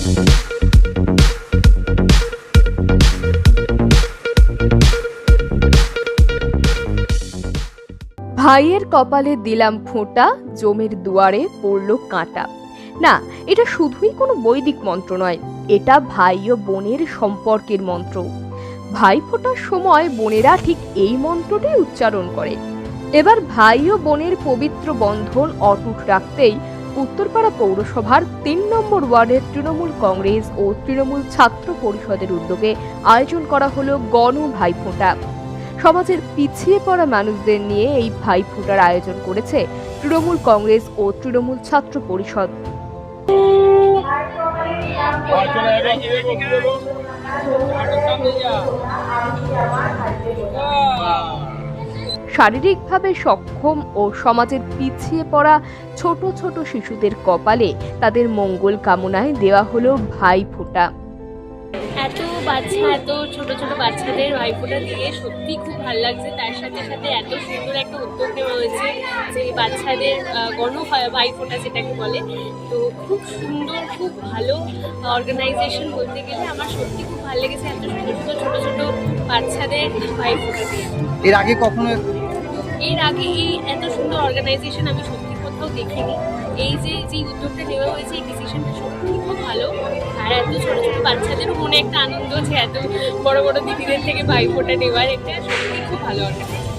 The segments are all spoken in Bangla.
ভাইয়ের কপালে দিলাম ফোঁটা, জমের দুয়ারে পড়লো কাঁটা। না, এটা শুধুই কোনো বৈদিক মন্ত্র নয়, এটা ভাই ও বোনের সম্পর্কের মন্ত্র। ভাই ফোঁটার সময় বোনেরা ঠিক এই মন্ত্রটাই উচ্চারণ করে। এবার ভাই ও বোনের পবিত্র বন্ধন অটুট রাখতেই উত্তরপাড়া পৌরসভার ৩ নম্বর ওয়ার্ডের তৃণমূল কংগ্রেস ও তৃণমূল ছাত্র পরিষদের উদ্যোগে আয়োজন করা হলো গণ ভাইফোঁটা। সমাজের পিছিয়ে পড়া মানুষদের নিয়ে এই ভাইফোঁটার আয়োজন করেছে তৃণমূল কংগ্রেস ও তৃণমূল ছাত্র পরিষদ। শারীরিকভাবে সক্ষম ও সমাজের পিছিয়ে পড়া ছোট ছোট শিশুদের কপালে তাদের মঙ্গল কামনায় দেওয়া হলো ভাইফোঁটা। এত ছোট ছোট বাচ্চাদের ভাইফোঁটা দিয়ে সত্যি খুব ভালো লাগছে। তার সাথে সাথে এত সুন্দর একটা উদ্যোগ নেওয়া হয়েছে যে বাচ্চাদের গণ ভাইফোঁটা যেটাকে বলে, তো খুব সুন্দর, খুব ভালো অর্গানাইজেশন বলতে গেলে। আমার সত্যি খুব ভালো লেগেছে এত সুন্দর সুন্দর ছোট ছোট বাচ্চাদের ভাইফোঁটা দিয়ে। এর আগে এই এত সুন্দর অর্গানাইজেশন আমি সত্যি কোথাও দেখিনি। এই যে উদ্যোগটা নেওয়া হয়েছে, এই ডিসিশনটা সত্যি খুব ভালো। আর এত ছোট ছোট বাচ্চাদেরও মনে একটা আনন্দ যে এত বড় বড় দিদিদের থেকে ভাইফোঁটা নেওয়ার, একটা সত্যি খুব ভালো অর্গানাইজেশন।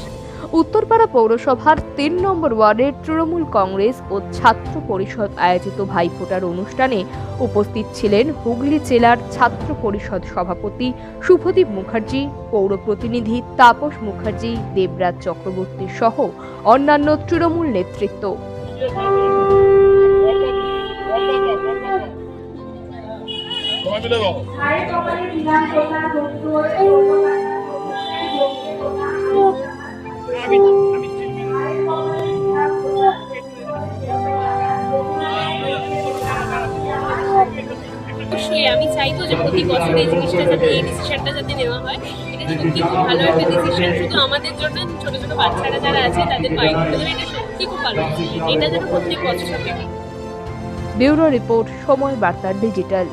উত্তরপাড়া পৌরসভার ৩ নম্বর ওয়ার্ডের তৃণমূল কংগ্রেস ও ছাত্র পরিষদ আয়োজিত ভাইফোঁটার অনুষ্ঠানে উপস্থিত ছিলেন হুগলি জেলার ছাত্র পরিষদ সভাপতি শুভদীপ মুখার্জি, পৌর প্রতিনিধি তাপস মুখার্জি, দেবরাজ চক্রবর্তী সহ অন্যান্য তৃণমূল নেতৃত্ব। অবশ্যই আমি চাইবো যে প্রতি বছর এই জিনিসটা যাতে, এই ডিসিশনটা যাতে নেওয়া হয়। এটা সত্যি খুব ভালো একটা ডিসিশন, শুধু আমাদের জন্য, ছোট ছোট বাচ্চারা যারা আছে তাদের ভাইফোঁটা দেবে, এটা সত্যি খুব ভালো। এটা যেন প্রত্যেক বছর হবে। ব্যুরো রিপোর্ট, সময় বার্তা ডিজিটাল।